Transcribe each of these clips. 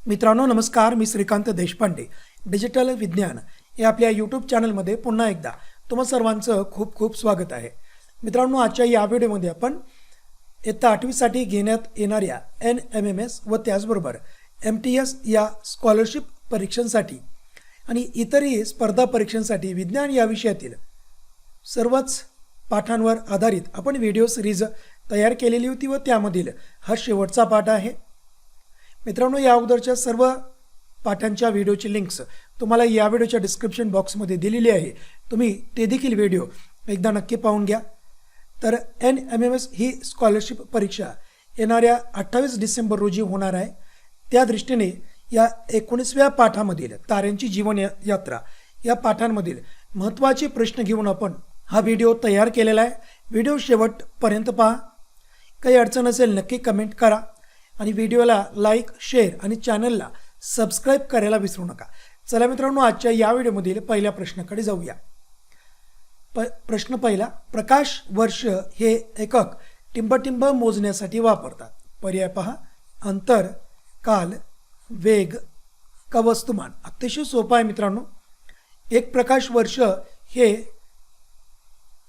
मित्रांनो नमस्कार, मी श्रीकांत देशपांडे. डिजिटल विज्ञान या आपल्या यूट्यूब चॅनलमध्ये पुन्हा एकदा तुम्हा सर्वांचं खूप खूप स्वागत आहे. मित्रांनो, आजच्या या व्हिडिओमध्ये आपण इयत्ता 8वीसाठी घेण्यात येणाऱ्या NMMS व त्याचबरोबर MTS या स्कॉलरशिप परीक्षांसाठी आणि इतरही स्पर्धा परीक्षांसाठी विज्ञान या विषयातील सर्वच पाठांवर आधारित आपण व्हिडिओ सिरीज तयार केलेली होती व त्यामधील हा शेवटचा पाठ आहे. मित्रांनो, या अगोदरच्या सर्व पाठांच्या व्हिडिओची लिंक्स तुम्हाला या व्हिडिओच्या डिस्क्रिप्शन बॉक्समध्ये दिलेली आहे. तुम्ही ते देखील व्हिडिओ एकदा नक्की पाहून घ्या. तर NMMS ही स्कॉलरशिप परीक्षा येणाऱ्या 28 डिसेंबर रोजी होणार आहे. त्या दृष्टीने या 19व्या पाठामधील ताऱ्यांची जीवन यात्रा या पाठांमधील महत्त्वाचे प्रश्न घेऊन आपण हा व्हिडिओ तयार केलेला आहे. व्हिडिओ शेवटपर्यंत पहा. काही अडचण असेल नक्की कमेंट करा आणि व्हिडिओला लाईक, शेअर आणि चॅनलला सबस्क्राईब करायला विसरू नका. चला मित्रांनो, आजच्या या व्हिडिओमधील पहिल्या प्रश्नाकडे जाऊया. प्रश्न पहिला, प्रकाश वर्ष हे एकक टिंबटिंब मोजण्यासाठी वापरतात. पर्याय पहा, अंतर, काल, वेग का वस्तुमान. अतिशय सोपा आहे मित्रांनो. एक प्रकाश वर्ष हे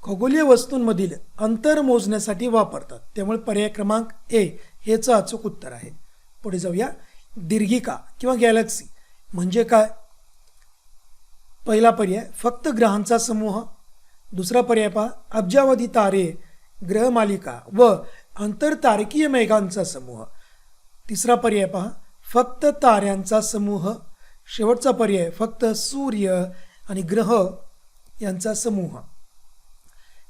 खगोलीय वस्तूंमधील अंतर मोजण्यासाठी वापरतात, त्यामुळे पर्याय क्रमांक ए हेच अचूक उत्तर आहे. पुढे जाऊया. दीर्घिका किंवा गॅलेक्सी म्हणजे काय. पहिला पर्याय फक्त ग्रहांचा समूह. दुसरा पर्याय पहा, अब्जावधी तारे, ग्रहमालिका व आंतरतारकीय मेघांचा समूह. तिसरा पर्याय पहा, फक्त ताऱ्यांचा समूह. शेवटचा पर्याय फक्त सूर्य आणि ग्रह यांचा समूह.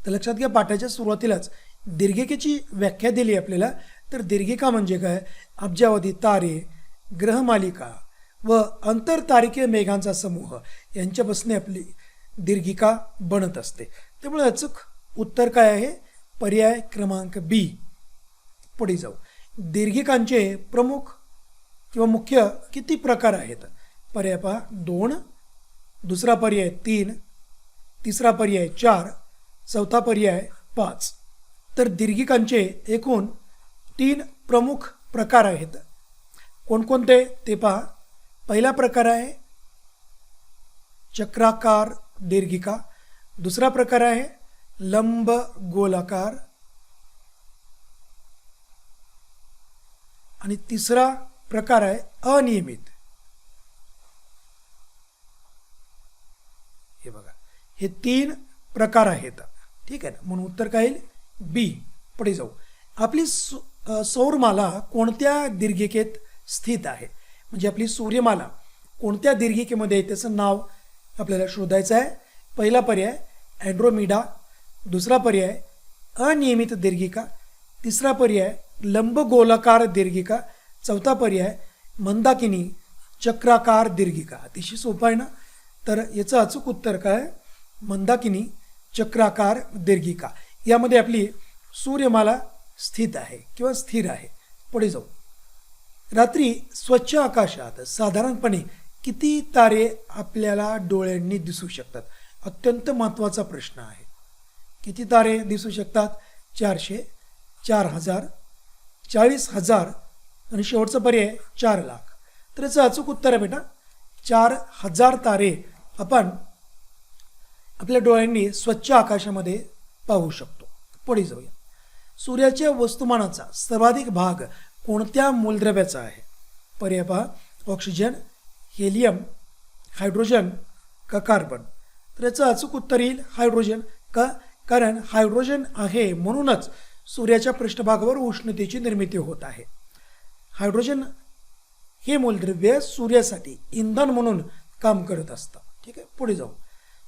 तर लक्षात घ्या, पाठाच्या सुरुवातीलाच दीर्घिकेची व्याख्या दिली आपल्याला. तर दीर्घिका म्हणजे काय, अब्जावधी तारे, ग्रहमालिका व आंतरतारकीय मेघांचा समूह यांच्यापासून आपली दीर्घिका बनत असते. त्यामुळे अचूक उत्तर काय आहे, पर्याय क्रमांक बी. पुढे जाऊ. दीर्घिकांचे प्रमुख किंवा मुख्य किती प्रकार आहेत. पर्याय पहा, 2. दुसरा पर्याय 3. तिसरा पर्याय 4. चौथा पर्याय 5. तर दीर्घिकांचे एकूण 3 प्रमुख प्रकार आहेत. कोणकोणते ते पहा. पहिला प्रकार आहे चक्राकार दीर्घिका. दुसरा प्रकार आहे लंब गोलाकार आणि तिसरा प्रकार आहे अनियमित. हे बघा, हे 3 प्रकार आहेत. ठीक आहे ना, म्हणून उत्तर काय येईल, बी. पुढे जाऊ. आपली सौरमाला कोणत्या दीर्घिकेत स्थित आहे. म्हणजे आपली सूर्यमाला कोणत्या दीर्घिकेमध्ये आहे त्याचं नाव आपल्याला शोधायचं आहे. पहिला पर्याय अँड्रोमेडा. दुसरा पर्याय अनियमित दीर्घिका. तिसरा पर्याय लंबगोलाकार दीर्घिका. चौथा पर्याय मंदाकिनी चक्राकार दीर्घिका. अतिशय सोपा आहे ना. तर याचं अचूक उत्तर काय, मंदाकिनी चक्राकार दीर्घिका. यामध्ये आपली सूर्यमाला स्थित आहे किंवा स्थिर आहे. पुढे जाऊ. रात्री स्वच्छ आकाशात साधारणपणे किती तारे आपल्याला डोळ्यांनी दिसू शकतात. अत्यंत महत्त्वाचा प्रश्न आहे. किती तारे दिसू शकतात. 400, 4000, 40,000 आणि शेवटचा पर्याय 4 लाख. तर याचं अचूक उत्तर आहे बेटा 4000 तारे आपण आपल्या डोळ्यांनी स्वच्छ आकाशामध्ये पाहू शकतो. पुढे जाऊया. सूर्याच्या वस्तुमानाचा सर्वाधिक भाग कोणत्या मूलद्रव्याचा आहे. पर्याय पहा, ऑक्सिजन, हेलियम, हायड्रोजन का कार्बन. तर याचं अचूक उत्तर येईल हायड्रोजन. का, कारण हायड्रोजन आहे म्हणूनच सूर्याच्या पृष्ठभागावर उष्णतेची निर्मिती होत आहे. हायड्रोजन हे मूलद्रव्य सूर्यासाठी इंधन म्हणून काम करत असतं. ठीक आहे. पुढे जाऊ.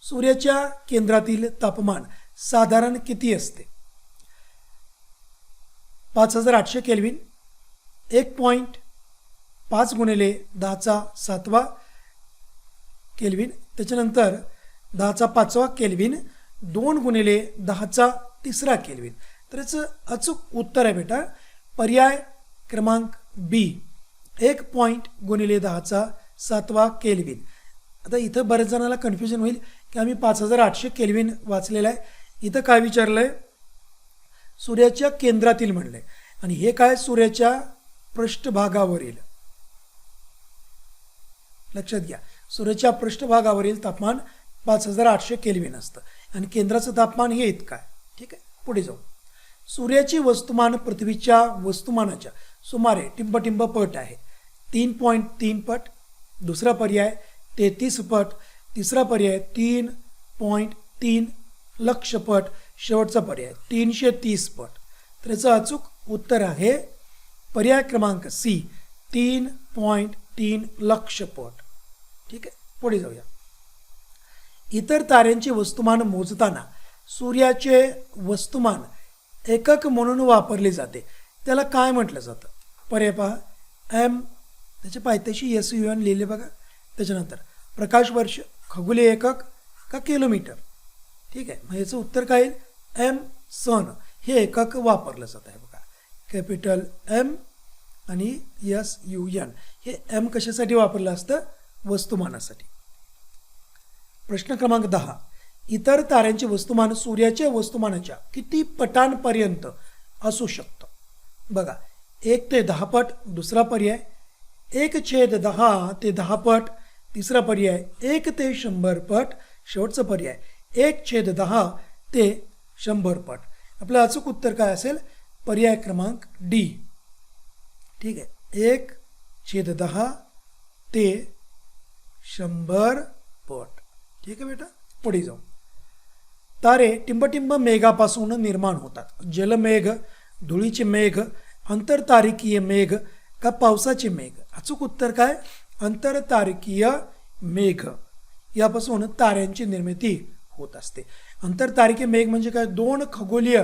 सूर्याच्या केंद्रातील तापमान साधारण किती असते. 5800 केल्विन, 1.5 गुणिले 10⁷ केल्विन, त्याच्यानंतर 10⁵ केल्विन, 2 गुणिले 10⁻³ केल्विन. तर याचं अचूक उत्तर आहे बेटा पर्याय क्रमांक बी, 1 गुणिले 10⁷ केल्विन. आता इथं बऱ्याच जणांना कन्फ्युजन होईल की आम्ही 5800 केल्विन वाचलेलं आहे, इथं काय विचारलं आहे, सूर्याच्या केंद्रातील म्हणले आणि हे काय सूर्याच्या पृष्ठभागावरील. लक्षात घ्या, सूर्याच्या पृष्ठभागावरील तापमान 5800 केल्विन असतं आणि केंद्राचं तापमान हे इतकं आहे. ठीक आहे, पुढे जाऊ. सूर्याचे वस्तुमान पृथ्वीच्या वस्तुमानाच्या सुमारे टिंबटिंब पट आहे. 3.3 पट. दुसरा पर्याय 33 पट. तिसरा पर्याय 3.3 लक्ष पट. शेवटचा पर्याय 330 पट. तर याचं अचूक उत्तर आहे पर्याय क्रमांक सी, 3.3 लक्ष पट. ठीक आहे, पुढे जाऊया. इतर ताऱ्यांचे वस्तुमान मोजताना सूर्याचे वस्तुमान एकक म्हणून वापरले जाते, त्याला काय म्हटलं जातं? पर्याय पहा, एम, त्याच्या पायथ्याशी SUN लिहिले बघा. त्याच्यानंतर प्रकाश वर्ष, खगोलीय एकक का किलोमीटर. ठीक आहे, मग याचं उत्तर काय येईल? एम सन हे एकक वापरलं जात आहे बघा. कॅपिटल एम आणि SUN हे एम कशासाठी वापरलं असतं? वस्तुमानासाठी. प्रश्न क्रमांक 10. इतर ताऱ्यांचे वस्तुमान सूर्याच्या वस्तुमानाच्या किती पटांपर्यंत असू शकतं? बघा, 1 ते 10 पट. दुसरा पर्याय 1/10 ते 10 पट. तिसरा पर्याय 1 ते 100 पट. शेवटचा पर्याय 1/10 ते 100 पट. आपलं अचूक उत्तर काय असेल? पर्याय क्रमांक डी. ठीक आहे, 1/10 ते 100 पट. ठीक आहे बेटा, पुढे जाऊ. तारे टिंबटिंब मेघापासून निर्माण होतात. जलमेघ, धुळीचे मेघ, आंतरतारकीय मेघ का पावसाचे मेघ? अचूक उत्तर काय? आंतरतारकीय मेघ यापासून ताऱ्यांची निर्मिती होत असते. आंतरतारकीय मेघ म्हणजे काय? 2 खगोलीय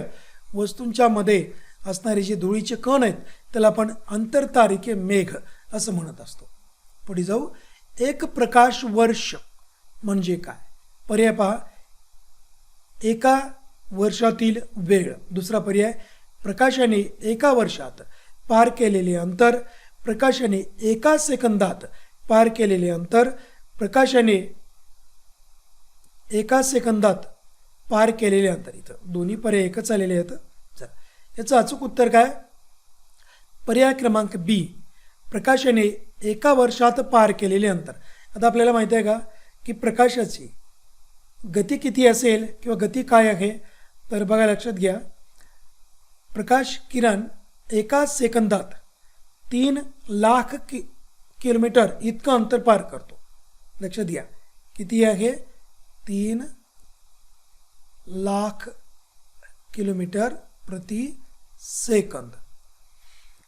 वस्तूंच्या मध्ये असणारे जे धुळीचे कण आहेत त्याला आपण आंतरतारकीय मेघ असं म्हणत असतो. पुढे जाऊ. एक प्रकाश वर्ष म्हणजे काय? पर्याय पहा, एका वर्षातील वेळ. दुसरा पर्याय प्रकाशाने एका वर्षात पार केलेले अंतर. प्रकाशाने एका सेकंदात पार केलेले अंतर. प्रकाशाने एका सेकंदात पार केलेले अंतर. इथं दोन्ही पर्याय एकच आलेले आहेत. चला, याचं अचूक उत्तर काय? पर्याय क्रमांक बी, प्रकाशाने एका वर्षात पार केलेले अंतर. आता आपल्याला माहिती आहे का की प्रकाशाची गती किती असेल किंवा गती काय आहे? तर बघा, लक्षात घ्या, प्रकाश किरण एका सेकंदात 3 लाख किलोमीटर इतकं अंतर पार करतो. लक्षात घ्या, किती आहे? 3 लाख किलोमीटर प्रति सेकंद.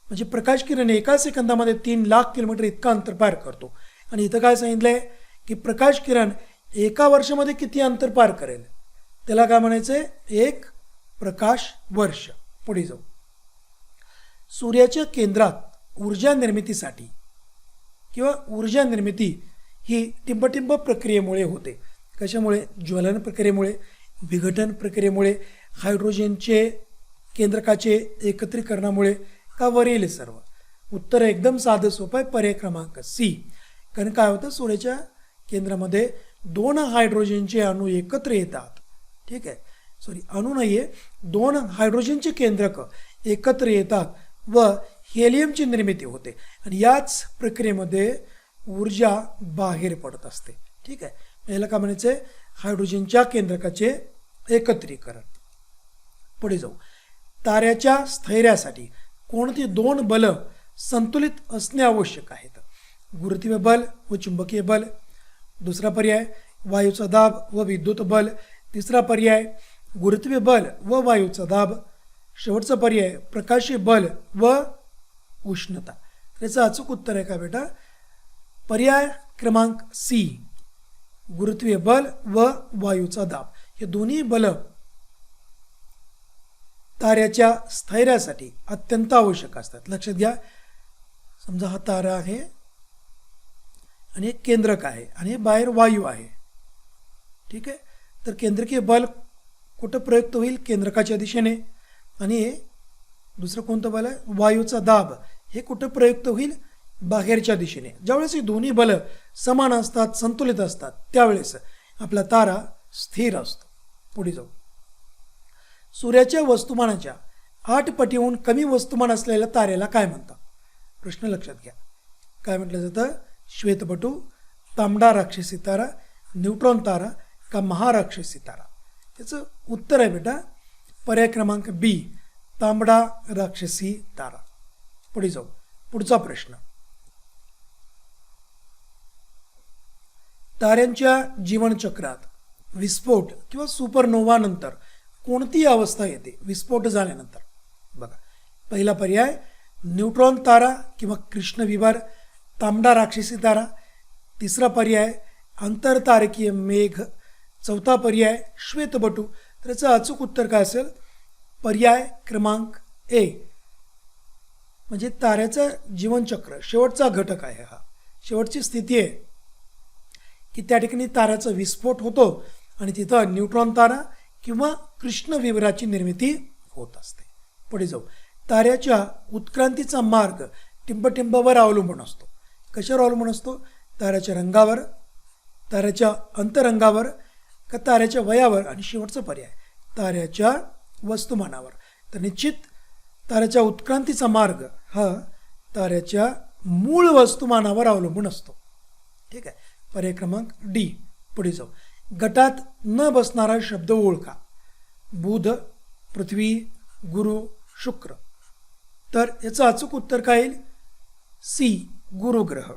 म्हणजे प्रकाश किरण एका सेकंदामध्ये 3 लाख किलोमीटर इतकं अंतर पार करतो. आणि इथं काय सांगितलंय की प्रकाश किरण एका वर्षामध्ये किती अंतर पार करेल त्याला काय म्हणायचंय? 1 प्रकाश वर्ष. पुढे जाऊ. सूर्याच्या केंद्रात ऊर्जा निर्मितीसाठी किंवा ऊर्जा निर्मिती ही टिंबटिंब प्रक्रियेमुळे होते. कशामुळे? ज्वलन प्रक्रियेमुळे, विघटन प्रक्रियेमुळे, हायड्रोजनचे केंद्रकाचे एकत्रीकरणामुळे का वरील सर्व? उत्तर एकदम साधं सोपं आहे, पर्याय क्रमांक सी. कारण काय होतं? सूर्याच्या केंद्रामध्ये 2 हायड्रोजनचे अणू एकत्र येतात. ठीक आहे, सॉरी, अणू नाही आहे, 2 हायड्रोजनचे केंद्रक एकत्र येतात व हेलियमची निर्मिती होते आणि याच प्रक्रियेमध्ये ऊर्जा बाहेर पडत असते. ठीक आहे, याला काय म्हणायचं आहे? हायड्रोजनच्या केंद्रकाचे एकत्रीकरण. पुढे जाऊ. ताऱ्याच्या स्थैर्यासाठी कोणती 2 बल संतुलित असणे आवश्यक आहेत? गुरुत्वीय बल व चुंबकीय बल. दुसरा पर्याय वायूचा दाब व विद्युत बल. तिसरा पर्याय गुरुत्वीय बल व वायूचा दाब. शेवटचा पर्याय प्रकाशीय बल व उष्णता. त्याचं अचूक उत्तर आहे का बेटा? पर्याय क्रमांक सी, गुरुत्वीय बल व वायूचा दाब. हे दोन्ही बल ताऱ्याच्या स्थैर्यासाठी अत्यंत आवश्यक असतात. लक्षात घ्या, समजा हा तारा आहे आणि एक केंद्रक आहे आणि बाहेर वायू आहे. ठीक आहे, तर केंद्रकीय बल कुठं प्रयुक्त होईल? केंद्रकाच्या दिशेने. आणि दुसरं कोणतं बल आहे? वायूचा दाब हे कुठं प्रयुक्त होईल? बाहेरच्या दिशेने. ज्यावेळेस ही दोन्ही बल समान असतात, संतुलित असतात, त्यावेळेस आपला तारा स्थिर असतो. पुढे जाऊ. सूर्याच्या वस्तुमानाच्या 8 पटीहून कमी वस्तुमान असलेल्या ताऱ्याला काय म्हणतात? प्रश्न लक्षात घ्या. काय म्हटलं जातं? श्वेतपटू, तांबडा राक्षसी तारा, न्यूट्रॉन तारा का महाराक्षसी तारा? याचं उत्तर आहे बेटा पर्याय क्रमांक बी, तांबडा राक्षसी तारा. पुढे जाऊ. पुढचा प्रश्न. ताऱ्यांच्या जीवनचक्रात विस्फोट किंवा सुपरनोव्हा नंतर कोणती अवस्था येते विस्फोट झाल्यानंतर? बघा, पहिला पर्याय न्यूट्रॉन तारा किंवा कृष्णविवर, तांबडा राक्षसी तारा. तिसरा पर्याय आंतरतारकीय मेघ. चौथा पर्याय श्वेतबटू. तर याचं अचूक उत्तर काय असेल? पर्याय क्रमांक ए, म्हणजे ताऱ्याचं जीवनचक्र शेवटचा घटक आहे हा, शेवटची स्थिती आहे की त्या ठिकाणी ताऱ्याचा विस्फोट होतो आणि तिथं न्यूट्रॉन तारा किंवा कृष्णविवराची निर्मिती होत असते. पुढे जाऊ. ताऱ्याच्या उत्क्रांतीचा मार्ग टिंबटिंबावर अवलंबून असतो. कशावर अवलंबून असतो? ताऱ्याच्या रंगावर, ताऱ्याच्या अंतरंगावर का ताऱ्याच्या वयावर, आणि शेवटचा पर्याय ताऱ्याच्या वस्तुमानावर. तर निश्चित ताऱ्याच्या उत्क्रांतीचा मार्ग हा ताऱ्याच्या मूळ वस्तुमानावर अवलंबून असतो. ठीक आहे, पर्याय क्रमांक डी. पुढे जाऊ. गटात न बसणारा शब्द ओळखा. बुध, पृथ्वी, गुरु, शुक्र. तर याचं अचूक उत्तर काय येईल? सी, गुरुग्रह.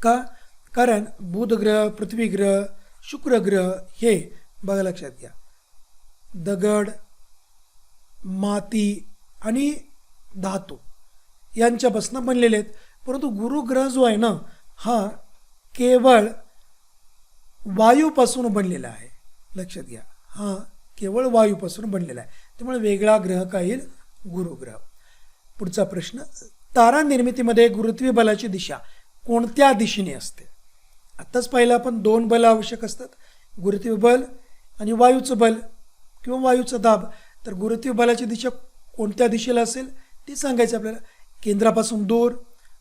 का? कारण बुध ग्रह, पृथ्वी ग्रह, शुक्र ग्रह हे बघा लक्षात घ्या, दगड, माती आणि धातू यांच्यापासून बनलेले आहेत. परंतु गुरुग्रह जो आहे ना हा केवळ वायूपासून बनलेला आहे. लक्षात घ्या, हा केवळ वायूपासून बनलेला आहे. त्यामुळे वेगळा ग्रह काय येईल? गुरुग्रह. पुढचा प्रश्न. तारा निर्मितीमध्ये गुरुत्वीय बलाची दिशा कोणत्या दिशेने असते? आत्ताच पाहिलं आपण दोन बल आवश्यक असतात, गुरुत्वीय बल आणि वायूचं बल किंवा वायूचा दाब. तर गुरुत्वीय बलाची दिशा कोणत्या दिशेला असेल ती सांगायचं आपल्याला. केंद्रापासून दूर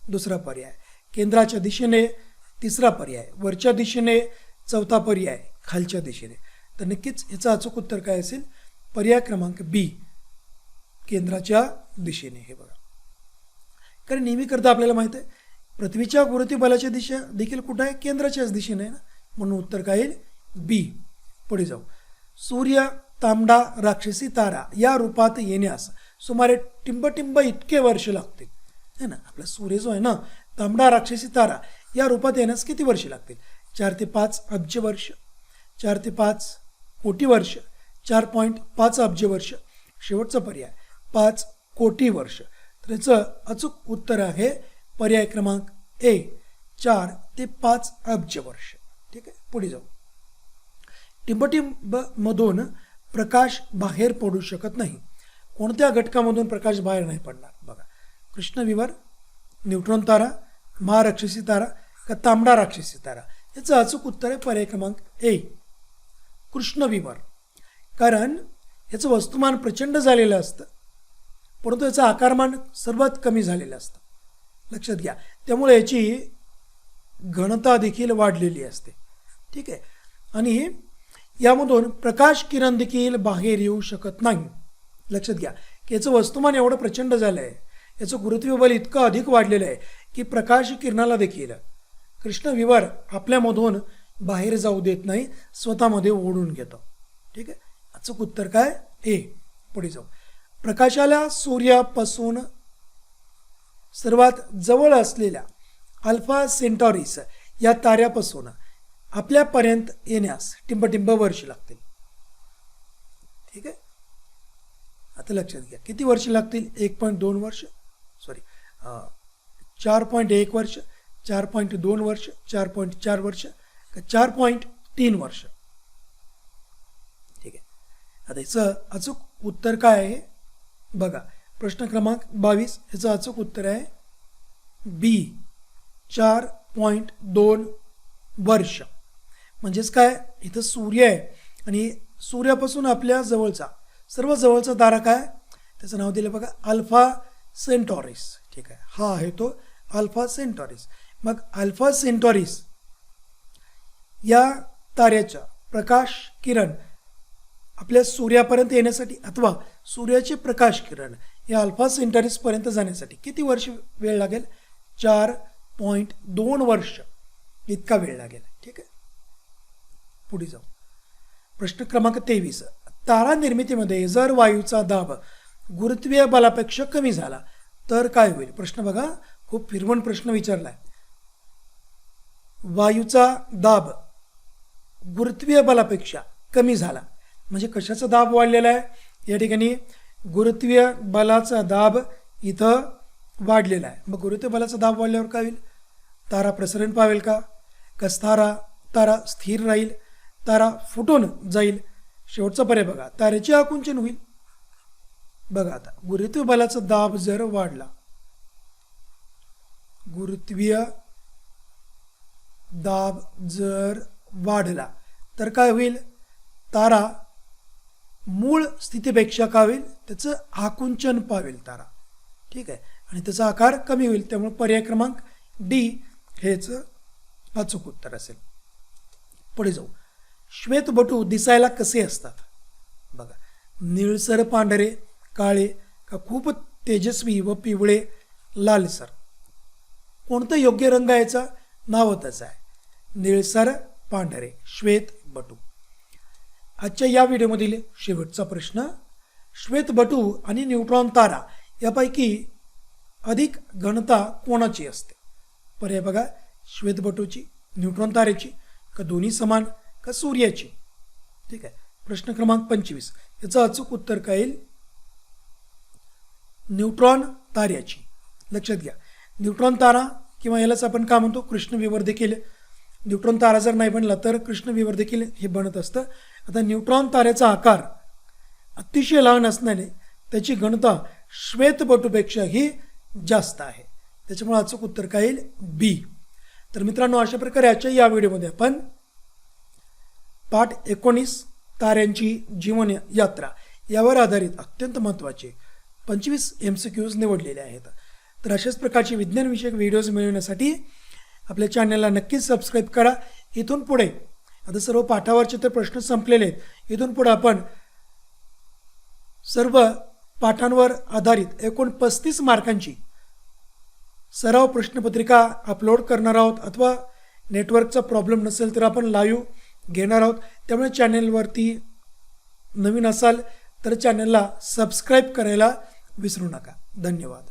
दुसरा पर्याय, केंद्राच्या दिशेने तिसरा पर्याय, वरच्या दिशेने चौथा पर्याय, खालच्या दिशेने. तर नक्कीच याचं अचूक उत्तर काय असेल? पर्याय क्रमांक बी, केंद्राच्या दिशेने. हे बघा, कारण नेहमी करता आपल्याला माहिती आहे पृथ्वीच्या गुरुत्वीय बलाची दिशा देखील कुठं आहे? केंद्राच्याच दिशेने आहे ना, म्हणून उत्तर काय येईल? बी. पुढे जाऊ. सूर्य तांबडा राक्षसी तारा या रूपात येण्यास सुमारे टिंबटिंब इतके वर्ष लागतील, है ना. आपला सूर्य जो आहे ना तांबडा राक्षसी तारा या रूपात येण्यास किती वर्ष लागतील? 4 ते 5 अब्ज वर्ष, 4 ते 5 कोटी वर्ष, 4.5 अब्ज वर्ष, शेवटचा पर्याय 5 कोटी वर्ष. तर याचं अचूक उत्तर आहे पर्याय क्रमांक ए, 4 ते 5 अब्ज वर्ष. ठीक आहे, पुढे जाऊ. टिंबटिंब मधून प्रकाश बाहेर पडू शकत नाही. कोणत्या घटकामधून प्रकाश बाहेर नाही पडणार? बघा, कृष्णविवर, न्यूट्रॉन तारा, महाराक्षसी तारा का तांबडा राक्षसी तारा? याचं अचूक उत्तर आहे पर्याय क्रमांक ए, कृष्णविवर. कारण याचं वस्तुमान प्रचंड झालेलं असतं, परंतु याचं आकारमान सर्वात कमी झालेलं असतं. लक्षात घ्या, त्यामुळे याची घनता देखील वाढलेली असते. ठीक आहे, आणि यामधून प्रकाश किरण देखील बाहेर येऊ शकत नाही. लक्षात घ्या की याचं वस्तुमान एवढं प्रचंड झालं आहे, याचं गुरुत्वीय बल इतकं अधिक वाढलेलं आहे की प्रकाश किरणाला देखील कृष्णविवर आपल्यामधून बाहेर जाऊ देत नाही, स्वतःमध्ये ओढून घेतो. ठीक आहे, अचूक उत्तर काय? ए. पुढे जाऊ. प्रकाशाला सूर्यापासून सर्वात जवळ असलेल्या अल्फा सेंटॉरिस या ताऱ्यापासून आपल्यापर्यंत येण्यास टिंबटिंब वर्ष लागतील. ठीक आहे, आता लक्षात घ्या किती वर्ष लागतील? 1.2 वर्ष, सॉरी 4.1 वर्ष, 4.2 वर्ष, 4.4 वर्ष का 4.3 वर्ष? ठीक आहे, आता याचं अचूक उत्तर काय आहे बघा. प्रश्न क्रमांक 22 याचं अचूक उत्तर आहे बी, 4.2 वर्ष. म्हणजेच काय, इथं सूर्य आहे आणि सूर्यापासून आपल्या जवळचा सर्व जवळचा तारा काय, त्याचं नाव दिलं बघा अल्फा सेंटॉरिस. ठीक आहे, हा आहे तो अल्फा सेंटॉरिस. मग अल्फा सेंटॉरिस या ताऱ्याच्या प्रकाश किरण आपल्या सूर्यापर्यंत येण्यासाठी अथवा सूर्याचे प्रकाश किरण या अल्फा सेंटॉरिसपर्यंत जाण्यासाठी किती वर्ष वेळ लागेल? 4.2 वर्ष इतका वेळ लागेल. ठीक आहे, पुढे जाऊ. प्रश्न क्रमांक 23. तारा निर्मितीमध्ये जर वायूचा दाब गुरुत्वीय बलापेक्षा कमी झाला तर काय होईल? प्रश्न बघा, खूप फिरवून प्रश्न विचारलाय. वायूचा दाब गुरुत्वीय बलापेक्षा कमी झाला म्हणजे कशाचा दाब वाढलेला आहे? या ठिकाणी गुरुत्वीय बलाचा दाब इथं वाढलेला आहे. मग गुरुत्वीय बलाचा दाब वाढल्यावर काय होईल? तारा प्रसरण पावेल का? तारा स्थिर राहील? तारा फुटून जाईल? शेवटचा पर्याय बघा, तारेचे आकुंचन होईल. बघा आता, गुरुत्वीय बलाचा दाब जर वाढला, गुरुत्वीय दाब जर वाढला तर काय होईल? तारा मूळ स्थितीपेक्षा काय होईल? त्याचं आकुंचन पावेल तारा. ठीक आहे, आणि त्याचा आकार कमी होईल. त्यामुळे पर्याय क्रमांक डी हेच अचूक उत्तर असेल. पुढे जाऊ. श्वेतबटू दिसायला कसे असतात? बघा, निळसर पांढरे, काळे का खूप तेजस्वी व पिवळे लालसर? कोणतं योग्य रंग याचा? नावतच आहे, निळसर पांढरे, श्वेतबटू. आजच्या या व्हिडिओमधील शेवटचा प्रश्न, श्वेतबटू आणि न्यूट्रॉन तारा यापैकी अधिक घनता कोणाची असते? पर्याय बघा, श्वेतबटूची, न्यूट्रॉन ताऱ्याची, का दोन्ही समान, का सूर्याची? ठीक आहे, प्रश्न क्रमांक 25. याचं अचूक उत्तर काय येईल? न्यूट्रॉन ताऱ्याची. लक्षात घ्या, न्यूट्रॉन तारा किंवा यालाच आपण काय म्हणतो? कृष्णविवर देखील. न्यूट्रॉन तारा जर नाही बनला तर कृष्णविवर देखील हे बनत असतं. आता न्यूट्रॉन ताऱ्याचा आकार अतिशय लहान असल्याने त्याची घनता श्वेतबटूपेक्षाही जास्त आहे. त्याच्यामुळे अचूक उत्तर काय येईल? बी. तर मित्रांनो, अशा प्रकारे आजच्या या व्हिडिओमध्ये आपण पाठ 19 ताऱ्यांची जीवन यात्रा यावर आधारित अत्यंत महत्त्वाचे 25 MCQs निवडलेले आहेत. तर अशाच प्रकारचे विज्ञानविषयक व्हिडिओज मिळवण्यासाठी आपल्या चॅनलला नक्कीच सबस्क्राईब करा. इथून पुढे आता सर्व पाठावरचे तर प्रश्न संपलेले आहेत. इथून पुढे आपण सर्व पाठांवर आधारित एकूण 35 मार्कांची सराव प्रश्नपत्रिका अपलोड करणार आहोत. अथवा नेटवर्कचा प्रॉब्लेम नसेल तर आपण लाईव्ह घेणार आहोत. त्यामुळे चॅनलवरती नवीन असाल तर चॅनलला सबस्क्राईब करायला विसरू नका. धन्यवाद.